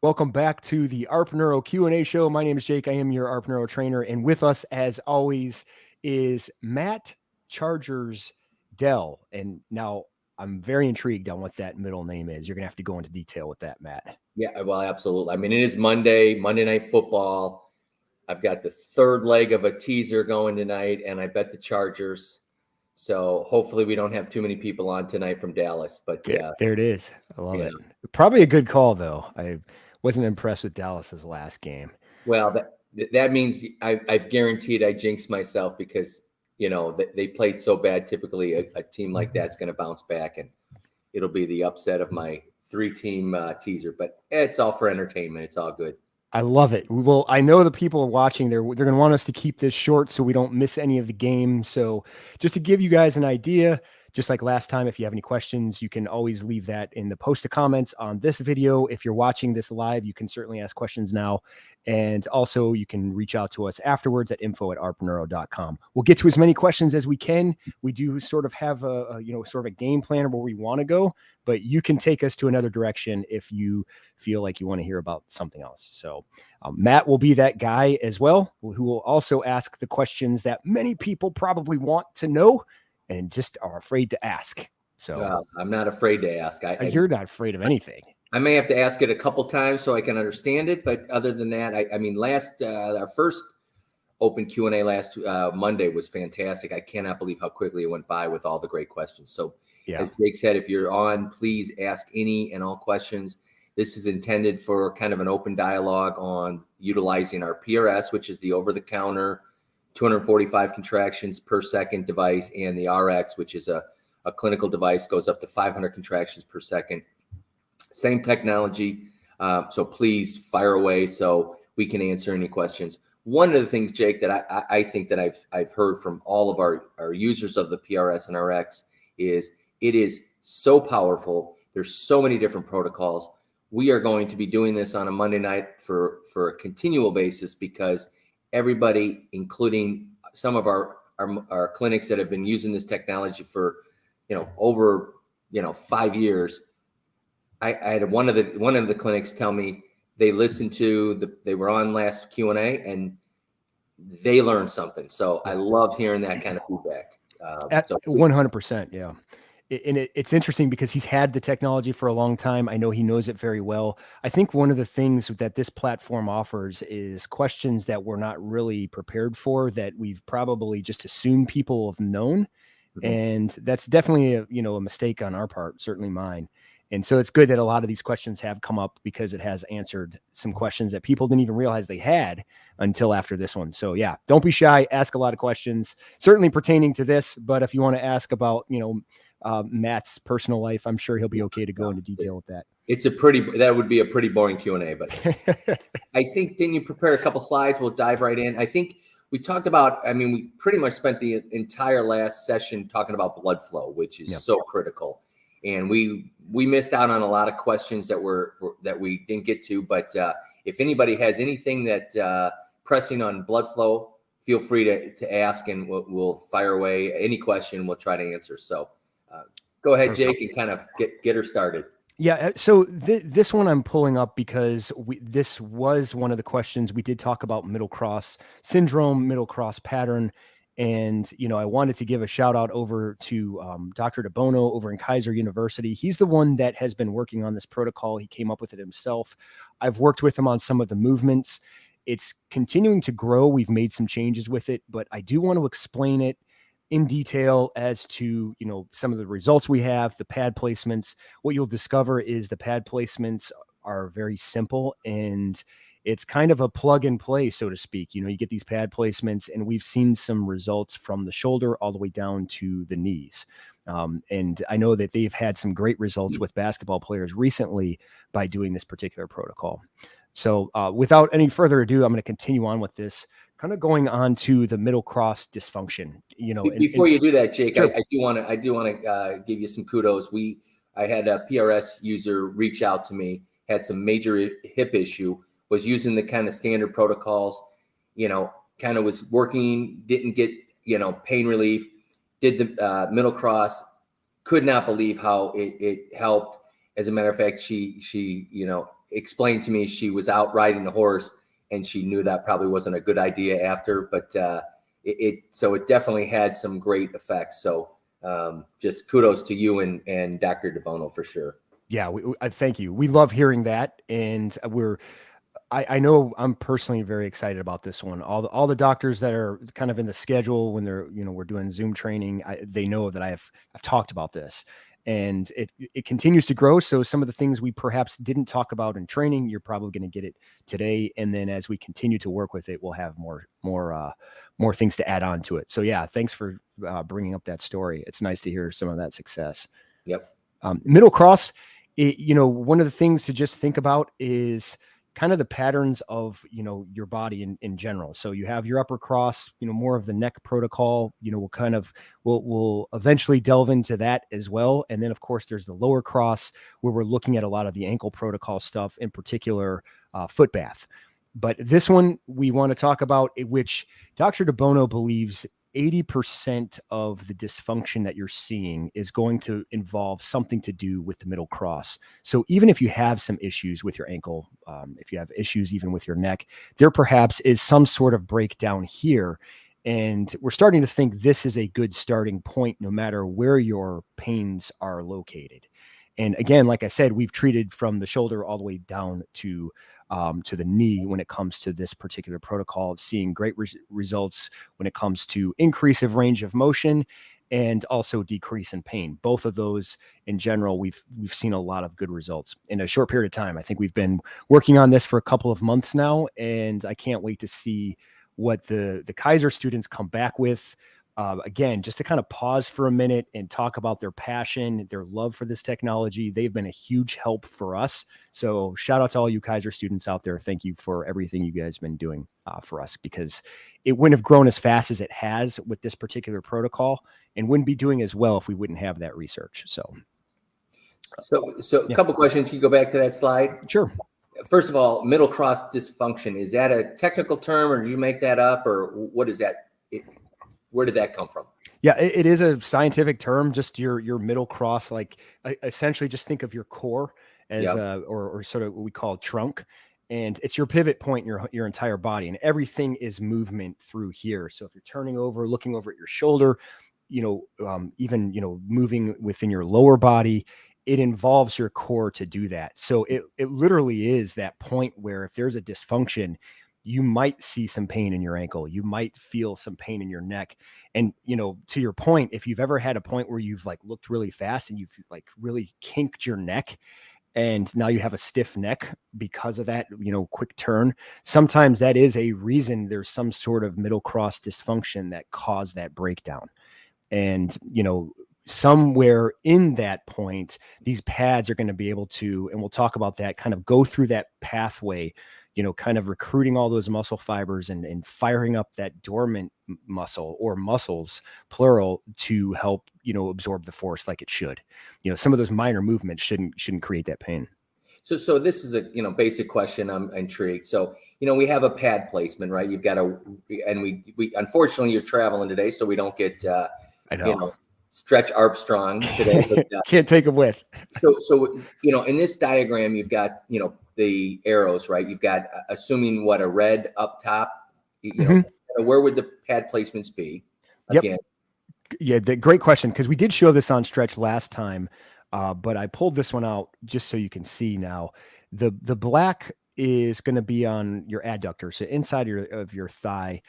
Welcome back to the ARPneuro Q&A show. My name is Jake. I am your ARPneuro trainer. And with us, as always, is Matt Chargers Dell. And now I'm very intrigued on what that middle name is. You're going to have to go into detail with that, Matt. Yeah, well, absolutely. I mean, it is Monday Night Football. I've got the third leg of a teaser going tonight, and I bet the Chargers. So hopefully we don't have too many people on tonight from Dallas. But There it is. I love it. know, Probably a good call, though. I wasn't impressed with Dallas's last game. well, that means I've guaranteed I jinxed myself because they played so bad. Typically, a team like that's going to bounce back, and it'll be the upset of my three-team teaser. But it's all for entertainment. It's all good. I love it. We will. I know the people watching, they're going to want us to keep this short so we don't miss any of the game. So just to give you guys an idea, just like last time, if you have any questions, you can always leave that in the post of comments on this video. If you're watching this live, you can certainly ask questions now. And also you can reach out to us afterwards at info@arpneuro.com. We'll get to as many questions as we can. We do sort of have a sort of a game plan where we want to go, but you can take us to another direction if you feel like you want to hear about something else. So Matt will be that guy as well, who will also ask the questions that many people probably want to know and just are afraid to ask. So I'm not afraid to ask. You're not afraid of anything. I may have to ask it a couple times so I can understand it, but other than that, I mean, our first open Q&A last Monday was fantastic. I cannot believe how quickly it went by with all the great questions. So Yeah. as Jake said, if you're on, please ask any and all questions. This is intended for kind of an open dialogue on utilizing our PRS, which is the over-the-counter 245 contractions per second device, and the RX, which is a clinical device, goes up to 500 contractions per second. Same technology. So please fire away so we can answer any questions. One of the things, Jake, that I think that I've heard from all of our users of the PRS and RX is it is so powerful. There's so many different protocols. We are going to be doing this on a Monday night for a continual basis because everybody, including some of our clinics that have been using this technology for over 5 years. I had one of the clinics tell me they listened to they were on last Q&A and they learned something. So I love hearing that kind of feedback. 100%. Yeah. And it's interesting because he's had the technology for a long time. I know he knows it very well. I think one of the things that this platform offers is questions that we're not really prepared for, that we've probably just assumed people have known. Mm-hmm. And that's definitely a mistake on our part, certainly mine. And so it's good that a lot of these questions have come up because it has answered some questions that people didn't even realize they had until after this one. So yeah, don't be shy. Ask a lot of questions, certainly pertaining to this. But if you want to ask about, Matt's personal life, I'm sure he'll be okay to go into detail with that. That would be a pretty boring Q&A, but I think, didn't you prepare a couple slides? We'll dive right in. I think we talked about, we pretty much spent the entire last session talking about blood flow, which is so critical. And we missed out on a lot of questions that we didn't get to. But if anybody has anything that pressing on blood flow, feel free to ask, and we'll fire away any question. We'll try to answer. So go ahead, Jake, and kind of get her started. Yeah. So this one I'm pulling up because this was one of the questions. We did talk about middle cross syndrome, middle cross pattern. And, I wanted to give a shout out over to Dr. DeBono over in Kaiser University. He's the one that has been working on this protocol. He came up with it himself. I've worked with him on some of the movements. It's continuing to grow. We've made some changes with it, but I do want to explain it in detail as to, some of the results we have, the pad placements. What you'll discover is the pad placements are very simple, and it's kind of a plug and play, so to speak. You get these pad placements, and we've seen some results from the shoulder all the way down to the knees. And I know that they've had some great results with basketball players recently by doing this particular protocol. So without any further ado, I'm going to continue on with this, kind of going on to the middle cross dysfunction. Before you do that, Jake, sure. I do want to give you some kudos. I had a PRS user reach out to me, had some major hip issue, was using the kind of standard protocols, kind of was working, didn't get, pain relief, did the middle cross, could not believe how it helped. As a matter of fact, she explained to me she was out riding the horse and she knew that probably wasn't a good idea after, but so it definitely had some great effects. So just kudos to you and Dr. DeBono for sure. Yeah, I thank you. We love hearing that, and I know I'm personally very excited about this one. All the doctors that are kind of in the schedule when they're, we're doing Zoom training, they know that I've talked about this, and it continues to grow. So some of the things we perhaps didn't talk about in training, you're probably going to get it today, and then as we continue to work with it, we'll have more things to add on to it. So yeah, thanks for bringing up that story. It's nice to hear some of that success. Yep. Middle cross, one of the things to just think about is kind of the patterns of, your body in general. So you have your upper cross, more of the neck protocol, we'll eventually delve into that as well. And then of course there's the lower cross where we're looking at a lot of the ankle protocol stuff, in particular, foot bath. But this one we want to talk about, which Dr. DeBono believes 80% of the dysfunction that you're seeing is going to involve something to do with the middle cross. So even if you have some issues with your ankle, if you have issues even with your neck, there perhaps is some sort of breakdown here. And we're starting to think this is a good starting point, no matter where your pains are located. And again, like I said, we've treated from the shoulder all the way down to the knee when it comes to this particular protocol, seeing great results when it comes to increase of range of motion and also decrease in pain. Both of those in general, we've seen a lot of good results in a short period of time. I think we've been working on this for a couple of months now, and I can't wait to see what the Kaiser students come back with. Again, just to kind of pause for a minute and talk about their passion, their love for this technology. They've been a huge help for us. So shout out to all you Kaiser students out there. Thank you for everything you guys have been doing for us, because it wouldn't have grown as fast as it has with this particular protocol, and wouldn't be doing as well if we wouldn't have that research. So a couple questions. Can you go back to that slide? Sure. First of all, middle cross dysfunction, is that a technical term, or did you make that up, or what is that? Where did that come from? Yeah, it is a scientific term, just your middle cross, like essentially just think of your core as or sort of what we call trunk, and it's your pivot point in your entire body, and everything is movement through here. So if you're turning over, looking over at your shoulder, even, moving within your lower body, it involves your core to do that. So it literally is that point where if there's a dysfunction, you might see some pain in your ankle. You might feel some pain in your neck. And, to your point, if you've ever had a point where you've like looked really fast and you've like really kinked your neck, and now you have a stiff neck because of that, quick turn, sometimes that is a reason there's some sort of middle cross dysfunction that caused that breakdown. And, somewhere in that point, these pads are going to be able to, and we'll talk about that, kind of go through that pathway, kind of recruiting all those muscle fibers and firing up that dormant muscle, or muscles, plural, to help, absorb the force like it should. Some of those minor movements shouldn't create that pain. So this is a, basic question. I'm intrigued. So, we have a pad placement, right? You've got and we unfortunately you're traveling today, so we don't get, I know. Stretch Armstrong today. But, can't take them with. So in this diagram, you've got, the arrows, right? You've got, assuming what, a red up top, where would the pad placements be? Again? Yep. Yeah, great question, because we did show this on Stretch last time, but I pulled this one out just so you can see now. The black is going to be on your adductor, so inside of your thigh,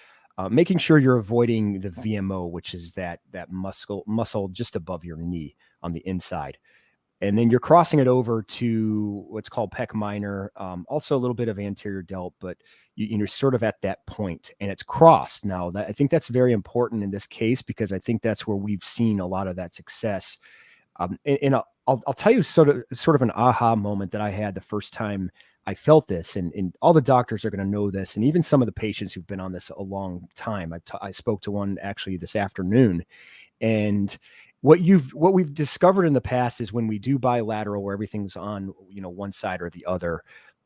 making sure you're avoiding the VMO, which is that muscle just above your knee on the inside. And then you're crossing it over to what's called pec minor, also a little bit of anterior delt, but you're sort of at that point, and it's crossed. Now, I think that's very important in this case, because I think that's where we've seen a lot of that success. And I'll tell you sort of an aha moment that I had the first time I felt this, and all the doctors are going to know this, and even some of the patients who've been on this a long time. I spoke to one actually this afternoon, and what we've discovered in the past is when we do bilateral, where everything's on, one side or the other,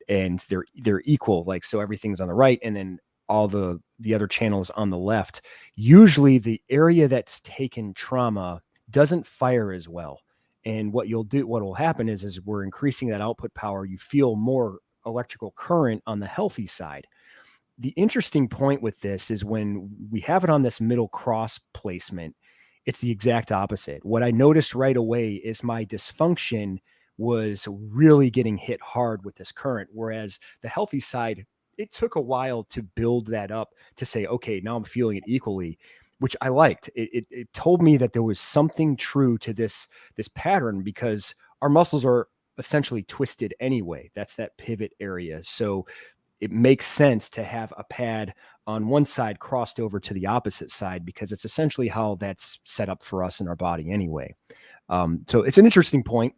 and they're equal, like, so everything's on the right, and then all the other channels on the left, usually the area that's taken trauma doesn't fire as well. And what will happen is we're increasing that output power. You feel more electrical current on the healthy side. The interesting point with this is when we have it on this middle cross placement, it's the exact opposite. What I noticed right away is my dysfunction was really getting hit hard with this current, whereas the healthy side, it took a while to build that up to say, okay, now I'm feeling it equally, which I liked. It told me that there was something true to this pattern, because our muscles are essentially twisted anyway. That's that pivot area. So it makes sense to have a pad on one side crossed over to the opposite side, because it's essentially how that's set up for us in our body anyway. So it's an interesting point.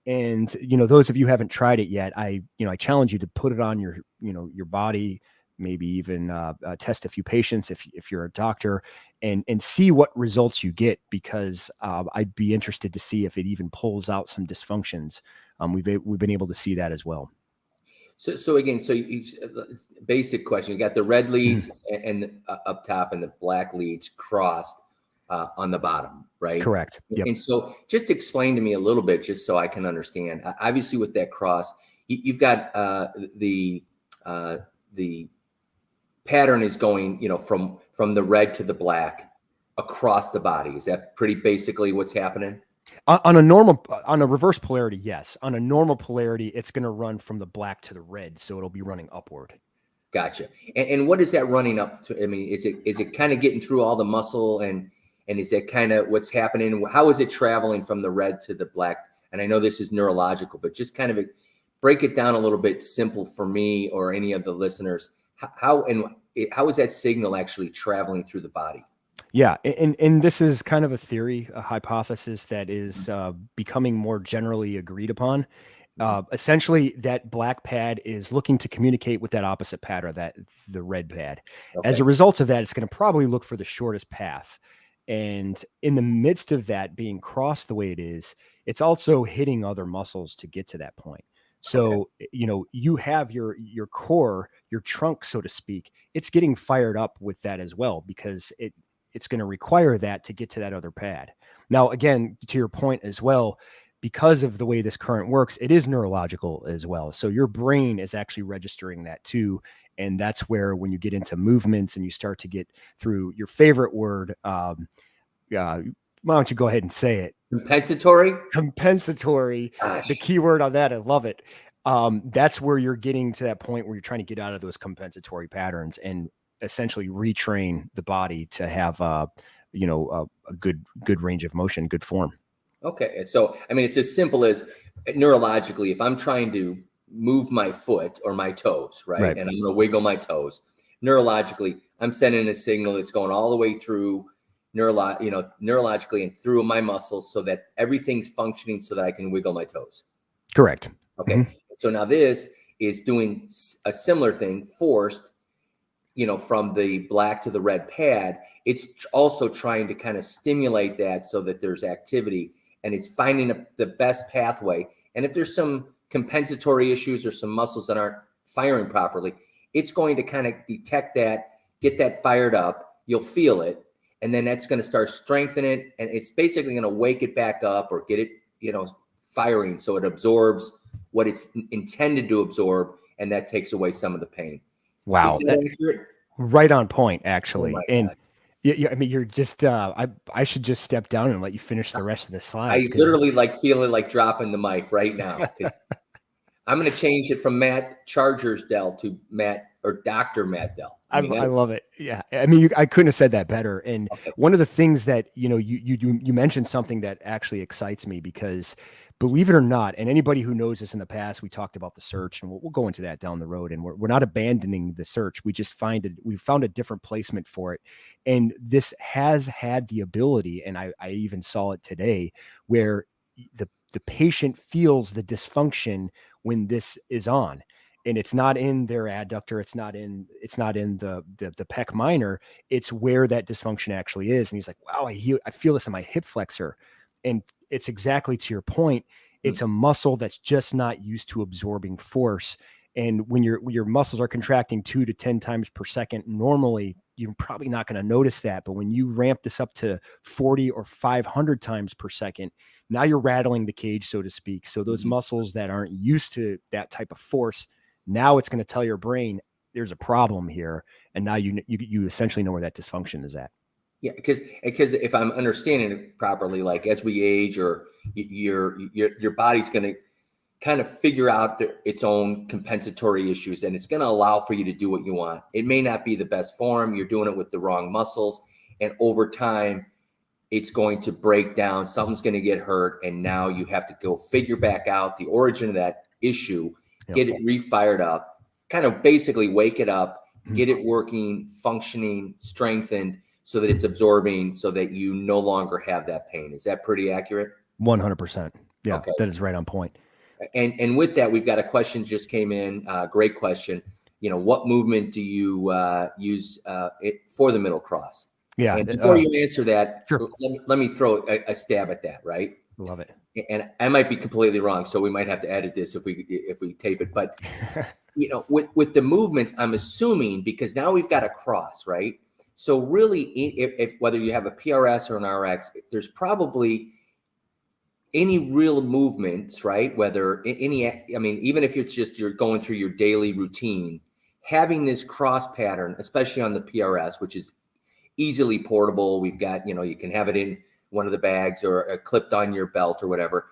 And, those of you who haven't tried it yet, I challenge you to put it on your body, maybe even test a few patients if you're a doctor, and see what results you get, because I'd be interested to see if it even pulls out some dysfunctions. We've been able to see that as well. So again, basic question. You got the red leads and up top, and the black leads crossed on the bottom, right? Correct. Yep. And so just explain to me a little bit, just so I can understand. Obviously, with that cross, you've got the pattern is going, from the red to the black across the body. Is that pretty basically what's happening? On a reverse polarity, yes. On a normal polarity, it's going to run from the black to the red, so it'll be running upward. Gotcha. And what is that running up to? I mean, is it kind of getting through all the muscle, and is that kind of what's happening? How is it traveling from the red to the black? And I know this is neurological, but just kind of break it down a little bit simple for me or any of the listeners. How is that signal actually traveling through the body? Yeah, and this is kind of a theory, a hypothesis that is becoming more generally agreed upon. Essentially, that black pad is looking to communicate with that opposite pad, or the red pad. Okay. As a result of that, it's going to probably look for the shortest path. And in the midst of that being crossed the way it is, it's also hitting other muscles to get to that point. So, you have your core, your trunk, so to speak, it's getting fired up with that as well, because it's going to require that to get to that other pad. Now, again, to your point as well, because of the way this current works, it is neurological as well. So your brain is actually registering that too. And that's where, when you get into movements and you start to get through your favorite word, why don't you go ahead and say it? Compensatory? Compensatory. Gosh. The key word on that. I love it. That's where you're getting to that point where you're trying to get out of those compensatory patterns and essentially retrain the body to have a good range of motion, good form. Okay. So, I mean, it's as simple as neurologically, if I'm trying to move my foot or my toes, right? And I'm going to wiggle my toes, neurologically, I'm sending a signal that's going all the way through neurologically and through my muscles, so that everything's functioning so that I can wiggle my toes. Correct. Okay. Mm-hmm. So now this is doing a similar thing, forced, from the black to the red pad. It's also trying to kind of stimulate that so that there's activity, and it's finding the best pathway. And if there's some compensatory issues or some muscles that aren't firing properly, it's going to kind of detect that, get that fired up. You'll feel it. And then that's going to start strengthening it. And it's basically going to wake it back up, or get it, firing, so it absorbs what it's intended to absorb. And that takes away some of the pain. Wow. Right on point, actually. Oh, and yeah, I mean, you're just, I should just step down and let you finish the rest of the slides. I literally feeling like dropping the mic right now, because I'm going to change it from Matt Chargers-Dell to Matt or Dr. Matt Dell. I love it. Yeah. I mean, I couldn't have said that better. And one of the things that, you mentioned something that actually excites me, because believe it or not, and anybody who knows us in the past, we talked about the search, and we'll go into that down the road. And we're not abandoning the search. We just we found a different placement for it. And this has had the ability, and I even saw it today, where the patient feels the dysfunction when this is on. And it's not in their adductor. It's not in the pec minor. It's where that dysfunction actually is. And he's like, wow, I feel this in my hip flexor. And it's exactly to your point. It's a muscle that's just not used to absorbing force. And when your muscles are contracting 2 to 10 times per second, normally you're probably not going to notice that. But when you ramp this up to 40 or 500 times per second, now you're rattling the cage, so to speak. So those muscles that aren't used to that type of force, Now it's going to tell your brain there's a problem here, and now you essentially know where that dysfunction is at. Yeah, because if I'm understanding it properly, like as we age, or your body's going to kind of figure out its own compensatory issues, and it's going to allow for you to do what you want. It may not be the best form. You're doing it with the wrong muscles, and over time, it's going to break down. Something's going to get hurt, and now you have to go figure back out the origin of that issue, get it refired up, kind of basically wake it up, get it working, functioning, strengthened, so that it's absorbing, so that you no longer have that pain. Is that pretty accurate? 100%. Yeah, okay. That is right on point. And with that, we've got a question just came in. Great question. What movement do you use for the middle cross? Yeah. And before you answer that, sure. let me throw a stab at that, right? Love it. And I might be completely wrong, so we might have to edit this if we tape it. But with the movements, I'm assuming, because now we've got a cross, right? So really, if whether you have a PRS or an RX, there's probably any real movements, right? Whether any, I mean, even if it's just you're going through your daily routine, having this cross pattern, especially on the PRS, which is easily portable. We've got, you can have it in one of the bags or clipped on your belt or whatever.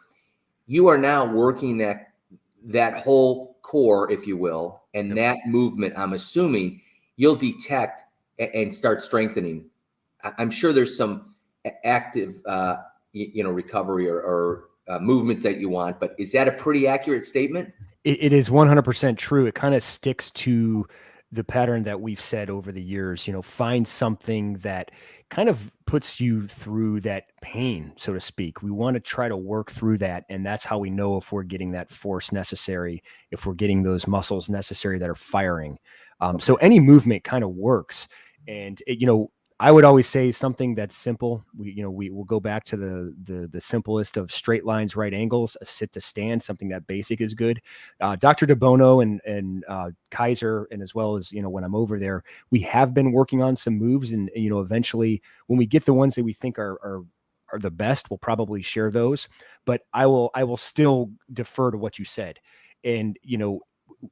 You are now working that whole core, if you will, and that movement, I'm assuming you'll detect and start strengthening. I'm sure there's some active, recovery or movement that you want, but is that a pretty accurate statement? It is 100% true. It kind of sticks to the pattern that we've said over the years. Find something that kind of puts you through that pain, so to speak. We want to try to work through that, and that's how we know if we're getting that force necessary, if we're getting those muscles necessary that are firing. So any movement kind of works. And I would always say something that's simple. We will go back to the simplest of straight lines, right angles, a sit to stand. Something that basic is good. Dr. DeBono and Kaiser, and as well as when I'm over there, we have been working on some moves, and eventually when we get the ones that we think are the best, we'll probably share those. But I will still defer to what you said, and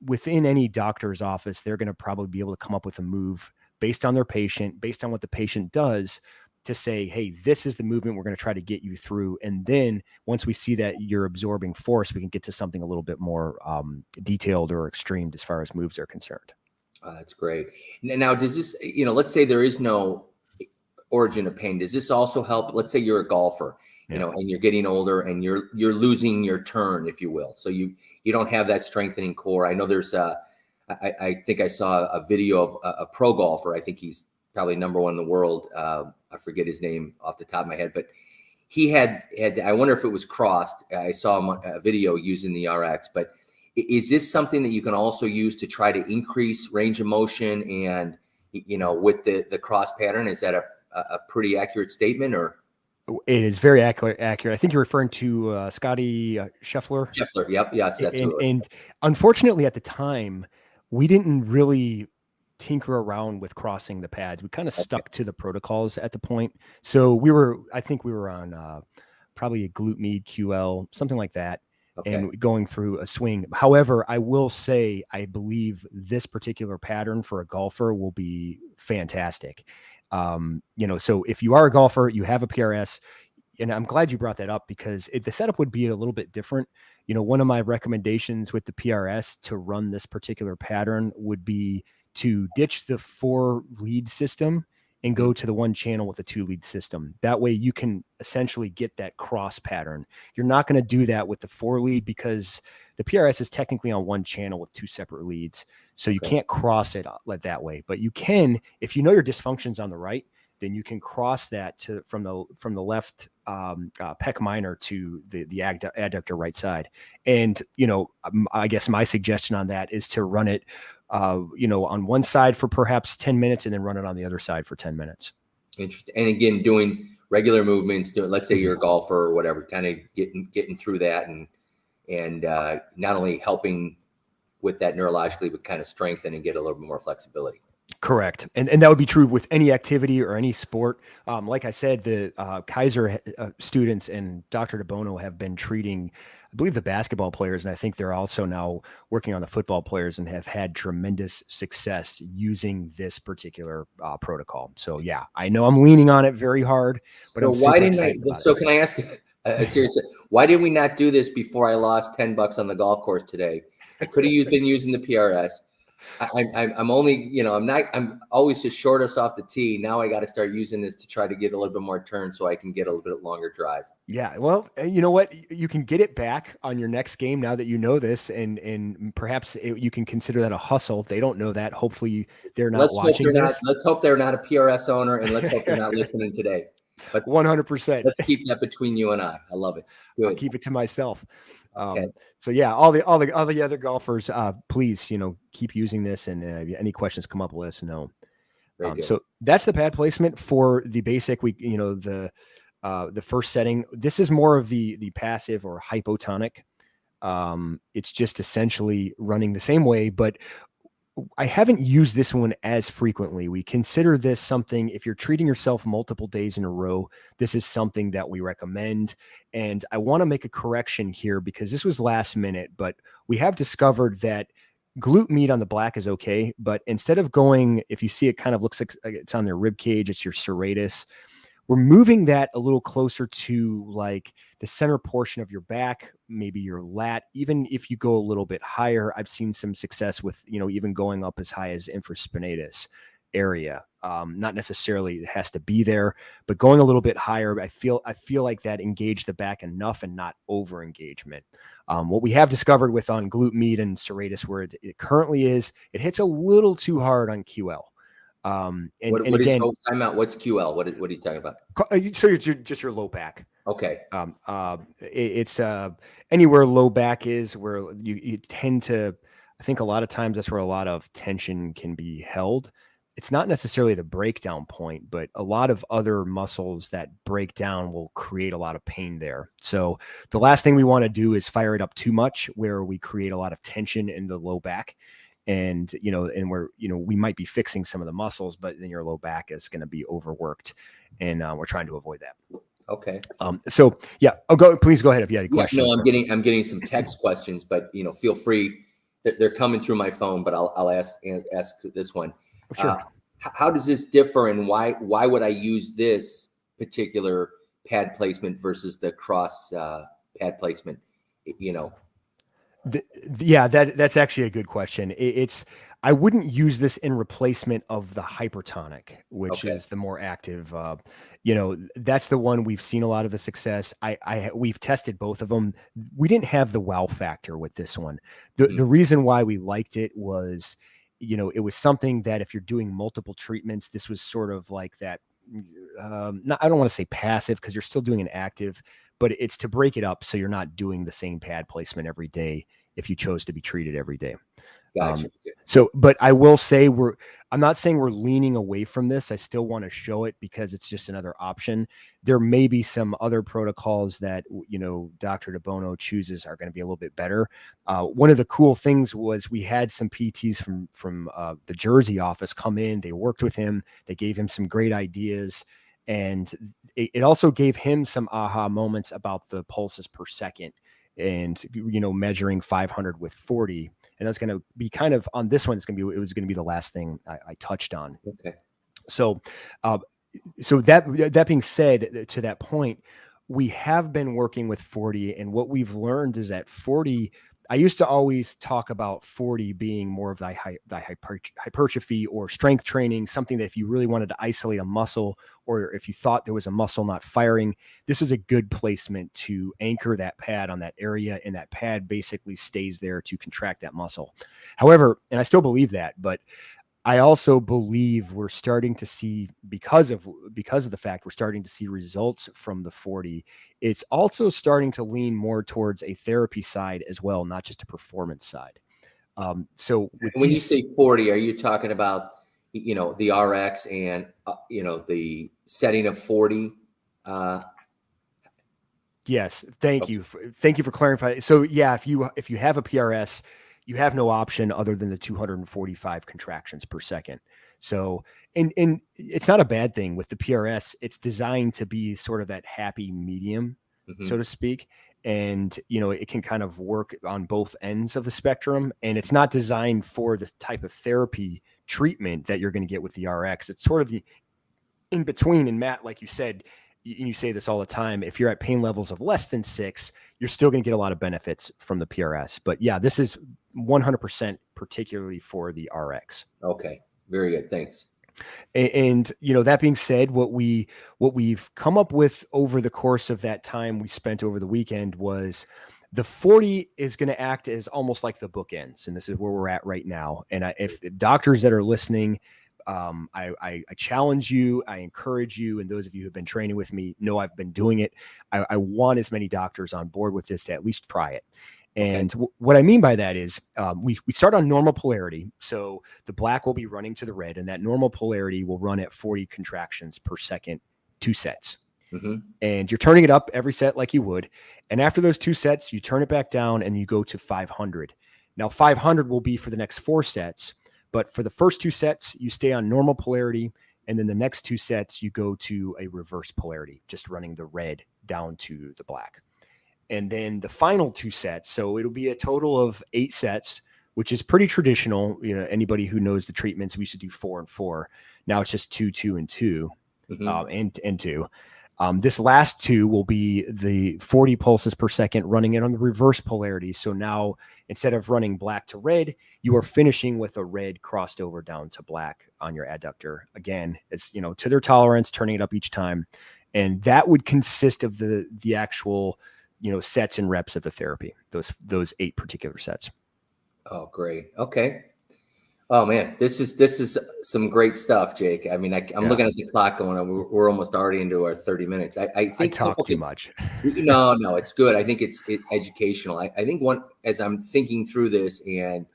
within any doctor's office, they're going to probably be able to come up with a move based on their patient, based on what the patient does, to say, hey, this is the movement we're going to try to get you through. And then once we see that you're absorbing force, we can get to something a little bit more detailed or extreme as far as moves are concerned. That's great. Now, does this, let's say there is no origin of pain. Does this also help? Let's say you're a golfer, and you're getting older and you're losing your turn, if you will. So you don't have that strengthening core. I know there's I think I saw a video of a pro golfer. I think he's probably number one in the world. I forget his name off the top of my head, but he had, I wonder if it was crossed. I saw a video using the RX, but is this something that you can also use to try to increase range of motion and, with the cross pattern? Is that a pretty accurate statement, or? It is very accurate. I think you're referring to Scotty Scheffler. Scheffler, yep, yes, that's who it was. And unfortunately, at the time, we didn't really tinker around with crossing the pads. We kind of stuck to the protocols at the point. So I think we were on probably a glute med QL, something like that, and going through a swing. However, I will say, I believe this particular pattern for a golfer will be fantastic. So if you are a golfer, you have a PRS, and I'm glad you brought that up, because the setup would be a little bit different. One of my recommendations with the PRS to run this particular pattern would be to ditch the 4-lead system and go to the 1-channel with a 2-lead system. That way you can essentially get that cross pattern. You're not going to do that with the 4-lead, because the PRS is technically on 1 channel with 2 separate leads. So you can't cross it that way, but you can, if you know your dysfunction's on the right, then you can cross that from the left pec minor to the adductor right side. And, I guess my suggestion on that is to run it, on one side for perhaps 10 minutes and then run it on the other side for 10 minutes. Interesting. And again, doing regular movements, let's say you're a golfer or whatever, kind of getting through that and not only helping with that neurologically, but kind of strengthen and get a little bit more flexibility. Correct. And that would be true with any activity or any sport. Like I said, the Kaiser students and Dr. DeBono have been treating I believe the basketball players, and I think they're also now working on the football players and have had tremendous success using this particular protocol. So yeah, I know I'm leaning on it very hard, but So I'm why super didn't I? excited about it. So can I ask a serious? Why did we not do this before I lost $10 on the golf course today? I could have been using the PRS. I'm only, I'm always just shortest off the tee. Now I got to start using this to try to get a little bit more turn so I can get a little bit longer drive. Yeah, well, you know what? You can get it back on your next game now that you know this, and perhaps you can consider that a hustle. They don't know that. Hopefully, they're not Let's hope watching they're not. this. Let's hope they're not a PRS owner, and let's hope they're not listening today. But 100%. let's keep that between you and I. I love it. I'll Good. keep it to myself. Okay. So yeah, all the other golfers, please, keep using this, and any questions come up, let us know. Very good. So that's the pad placement for the basic. The first setting. This is more of the passive or hypotonic. It's just essentially running the same way, but I haven't used this one as frequently. We consider this something, if you're treating yourself multiple days in a row, this is something that we recommend. And I want to make a correction here because this was last minute, but we have discovered that glute meat on the black is okay. But instead of going, if you see it kind of looks like it's on their rib cage, it's your serratus. We're moving that a little closer to like the center portion of your back, maybe your lat. Even if you go a little bit higher, I've seen some success with, even going up as high as infraspinatus area. Not necessarily it has to be there, but going a little bit higher, I feel like that engaged the back enough and not over engagement. What we have discovered with on glute med and serratus, where it currently is, it hits a little too hard on QL. And again, time out? What's QL? What are you talking about? So it's just your low back. Okay. It's anywhere low back is where you tend to, I think a lot of times that's where a lot of tension can be held. It's not necessarily the breakdown point, but a lot of other muscles that break down will create a lot of pain there. So the last thing we want to do is fire it up too much where we create a lot of tension in the low back. And, we might be fixing some of the muscles, but then your low back is going to be overworked, and we're trying to avoid that. Okay. So yeah, please go ahead if you had a question. No, I'm getting some text questions, but feel free. They're coming through my phone, but I'll ask this one. Sure. How does this differ, and why would I use this particular pad placement versus the cross pad placement? That's actually a good question. I wouldn't use this in replacement of the hypertonic, which is the more active. That's the one we've seen a lot of the success. We've tested both of them. We didn't have the wow factor with this one. The reason why we liked it was, it was something that if you're doing multiple treatments, this was sort of like that. I don't want to say passive because you're still doing an active, but it's to break it up so you're not doing the same pad placement every day if you chose to be treated every day. Gotcha. But I will say I'm not saying we're leaning away from this. I still want to show it because it's just another option. There may be some other protocols that, Dr. DeBono chooses are going to be a little bit better. One of the cool things was we had some PTs from the Jersey office come in. They worked with him. They gave him some great ideas. And it also gave him some aha moments about the pulses per second and, measuring 500 with 40. And that's going to be kind of on this one. It was going to be the last thing I touched on. Okay. So that being said, to that point, we have been working with 40, and what we've learned is that 40, I used to always talk about 40 being more of the hypertrophy or strength training, something that if you really wanted to isolate a muscle, or if you thought there was a muscle not firing, this is a good placement to anchor that pad on that area, and that pad basically stays there to contract that muscle. However, and I still believe that, but I also believe we're starting to see, because of the fact we're starting to see results from the 40, it's also starting to lean more towards a therapy side as well, not just a performance side. So when you say 40, are you talking about, the RX and, the setting of 40? Yes. Thank you. Thank you for clarifying. So yeah, if you have a PRS, you have no option other than the 245 contractions per second. So, and it's not a bad thing with the PRS. It's designed to be sort of that happy medium, so to speak. and it can kind of work on both ends of the spectrum, and it's not designed for the type of therapy treatment that you're going to get with the RX. It's sort of the in between. And Matt, like you said, you say this all the time, if you're at pain levels of less than 6, you're still going to get a lot of benefits from the PRS. But yeah, this is 100% particularly for the RX. Okay, very good, thanks. And that being said, what we've come up with over the course of that time we spent over the weekend was the 40 is going to act as almost like the bookends, and this is where we're at right now. And if doctors that are listening, I challenge you, I encourage you, and those of you who've been training with me know I've been doing it. I want as many doctors on board with this to at least try it. And what I mean by that is we start on normal polarity. So the black will be running to the red, and that normal polarity will run at 40 contractions per second, 2 sets. Mm-hmm. And you're turning it up every set like you would. And after those 2 sets, you turn it back down and you go to 500. Now, 500 will be for the next 4 sets. But for the first 2 sets, you stay on normal polarity. And then the next 2 sets, you go to a reverse polarity, just running the red down to the black. And then the final 2 sets, so it'll be a total of 8 sets, which is pretty traditional. Anybody who knows the treatments, we used to do 4 and 4. Now it's just 2, 2, and 2, and 2. This last 2 will be the 40 pulses per second, running it on the reverse polarity. So now instead of running black to red, you are finishing with a red crossed over down to black on your adductor. Again, it's to their tolerance, turning it up each time, and that would consist of the actual sets and reps of the therapy, those 8 particular sets. Oh, great. Okay. Oh man, this is some great stuff, Jake. I mean, I'm looking at the clock going on. We're almost already into our 30 minutes. I think I talk too much. No, it's good. I think it's educational. I think as I'm thinking through this and,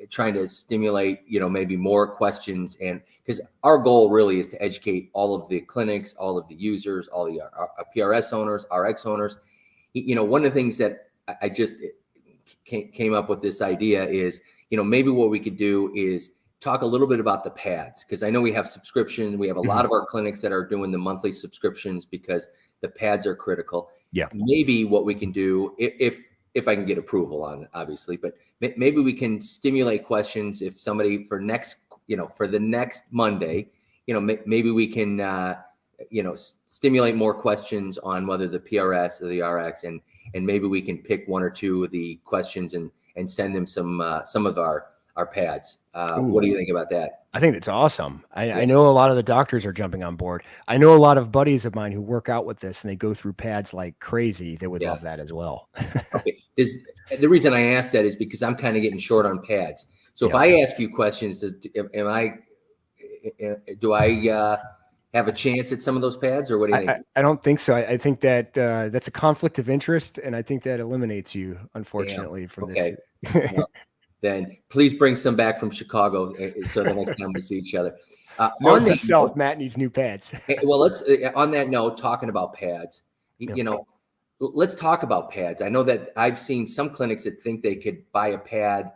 trying to stimulate, maybe more questions, and because our goal really is to educate all of the clinics, all of the users, all the PRS owners, RX owners. One of the things that I just came up with this idea is, maybe what we could do is talk a little bit about the pads, because I know we have subscriptions. We have a lot of our clinics that are doing the monthly subscriptions because the pads are critical. Yeah. Maybe what we can do, if I can get approval on it, obviously, but maybe we can stimulate questions. If somebody for the next Monday, maybe we can, stimulate more questions on whether the PRS or the RX, and maybe we can pick 1 or 2 of the questions and send them some of our pads. What do you think about that? I think that's awesome. I know a lot of the doctors are jumping on board. I know a lot of buddies of mine who work out with this and they go through pads like crazy. They would love that as well. Okay. The reason I ask that is because I'm kind of getting short on pads. So if I ask you questions, do I have a chance at some of those pads, or what do you think? I don't think so. I think that that's a conflict of interest, and I think that eliminates you, unfortunately, from this. Well, then please bring some back from Chicago, so the next time we see each other. Note to self, Matt needs new pads. Well, let's on that note, talking about pads, let's talk about pads. I know that I've seen some clinics that think they could buy a pad.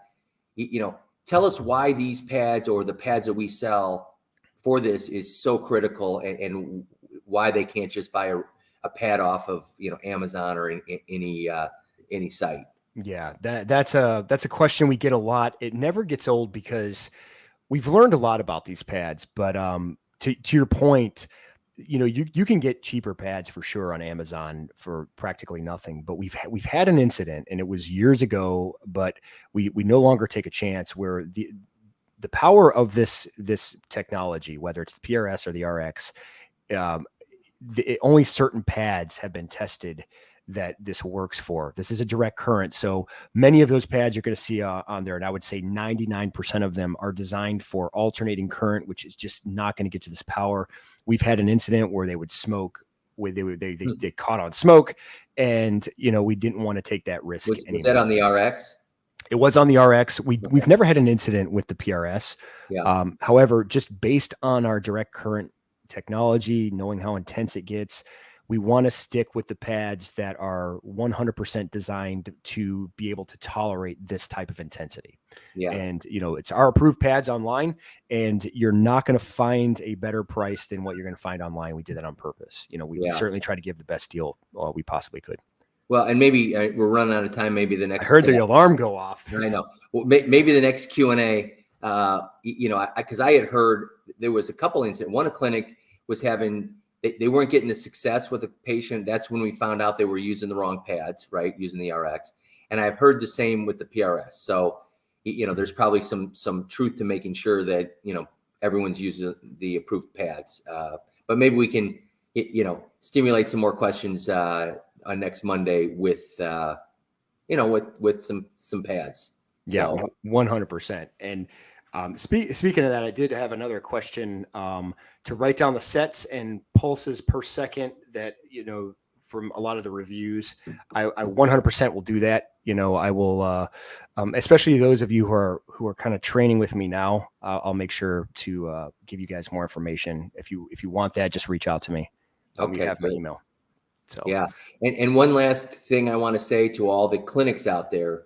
Tell us why these pads, or the pads that we sell for this, is so critical, and why they can't just buy a pad off of Amazon or any site. Yeah, that's a question we get a lot. It never gets old because we've learned a lot about these pads. But to your point, you can get cheaper pads for sure on Amazon for practically nothing. But we've had an incident, and it was years ago, but we no longer take a chance, where the power of this technology, whether it's the PRS or the RX, only certain pads have been tested that this works for. This is a direct current. So many of those pads you're going to see on there, and I would say 99% of them are designed for alternating current, which is just not going to get to this power. We've had an incident where they would smoke, where they caught on smoke, and we didn't want to take that risk. Was that on the RX? It was on the RX. We've never had an incident with the PRS. Yeah. However, just based on our direct current technology, knowing how intense it gets, we want to stick with the pads that are 100% designed to be able to tolerate this type of intensity. Yeah. And, it's our approved pads online, and you're not going to find a better price than what you're going to find online. We did that on purpose. We certainly try to give the best deal we possibly could. Well, and maybe we're running out of time. Maybe the I next. heard the alarm go off. I know. Well, maybe the next Q&A. Because I had heard there was a couple incidents. One clinic was having they weren't getting the success with a patient. That's when we found out they were using the wrong pads, right? Using the RX. And I've heard the same with the PRS. So, there's probably some truth to making sure that everyone's using the approved pads. But maybe we can stimulate some more questions on next Monday with with some pads. Yeah, So 100%. And speaking of that, I did have another question to write down the sets and pulses per second that, from a lot of the reviews. I 100% will do that. I will, especially those of you who are kind of training with me now. I'll make sure to give you guys more information. If you want that, just reach out to me. okay, You have my good. email. So Yeah, and one last thing I want to say to all the clinics out there,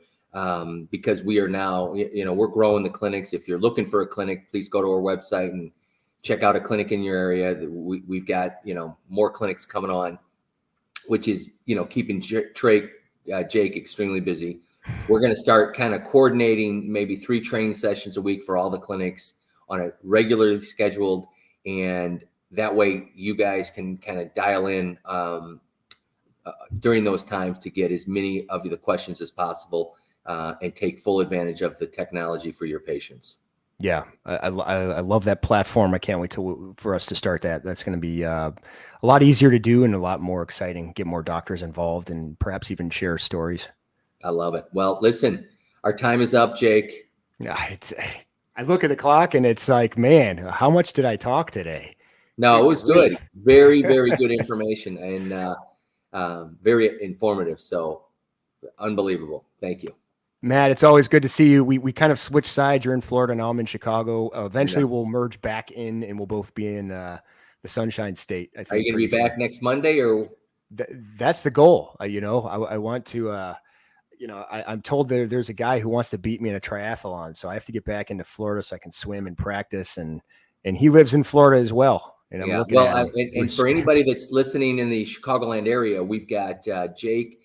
because we are now, we're growing the clinics. If you're looking for a clinic, please go to our website and check out a clinic in your area. We've got more clinics coming on, which is keeping Jake extremely busy. We're going to start kind of coordinating maybe 3 training sessions a week for all the clinics on a regularly scheduled, and that way you guys can kind of dial in during those times to get as many of the questions as possible and take full advantage of the technology for your patients. yeah, I love that platform. I can't wait for us to start that. That's going to be a lot easier to do and a lot more exciting. Get more doctors involved and perhaps even share stories. I love it. Well, listen, our time is up, Jake. Yeah, I look at the clock and it's like, man, how much did I talk today? No, Good it was good. grief. Very, very good information and very informative. So unbelievable. Thank you. Matt, it's always good to see you. We kind of switched sides. You're in Florida, now I'm in Chicago. Eventually, Yeah. we'll merge back in, and we'll both be in the Sunshine State. I think. Are you going to be back next Monday, or? That's the goal. I want to. I'm told there's a guy who wants to beat me in a triathlon, so I have to get back into Florida so I can swim and practice. And he lives in Florida as well. And I'm looking at him. And for anybody that's listening in the Chicagoland area, we've got Jake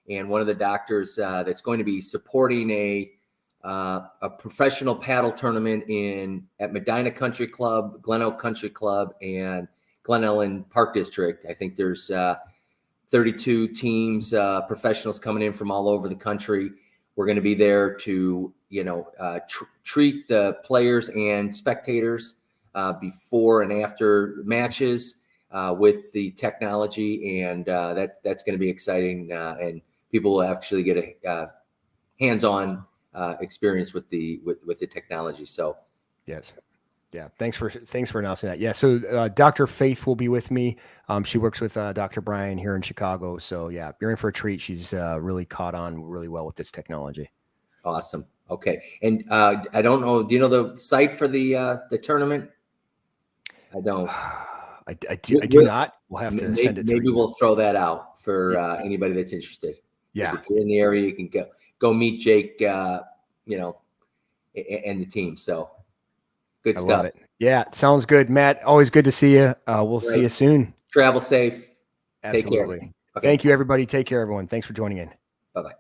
and one of the doctors that's going to be supporting a professional paddle tournament at Medina Country Club, Glen Oak Country Club, and Glen Ellen Park District. I think there's 32 teams, professionals coming in from all over the country. We're going to be there to, treat the players and spectators before and after matches with the technology, and that's going to be exciting. And people will actually get a hands-on experience with the technology. So, yes. Yeah. Thanks for announcing that. Yeah. So Dr. Faith will be with me. She works with Dr. Brian here in Chicago. So yeah, you're in for a treat. She's really caught on really well with this technology. Awesome. Okay. And I don't know. Do you know the site for the tournament? I don't. I do not. We'll have to send it. Maybe we'll throw that out for anybody that's interested. Yeah. If you're in the area, you can go meet Jake. And the team. So. Good stuff. Love it. Yeah, sounds good, Matt. Always good to see you. We'll see you soon. Travel safe. Absolutely. Take care. Okay. Thank you, everybody. Take care, everyone. Thanks for joining in. Bye-bye.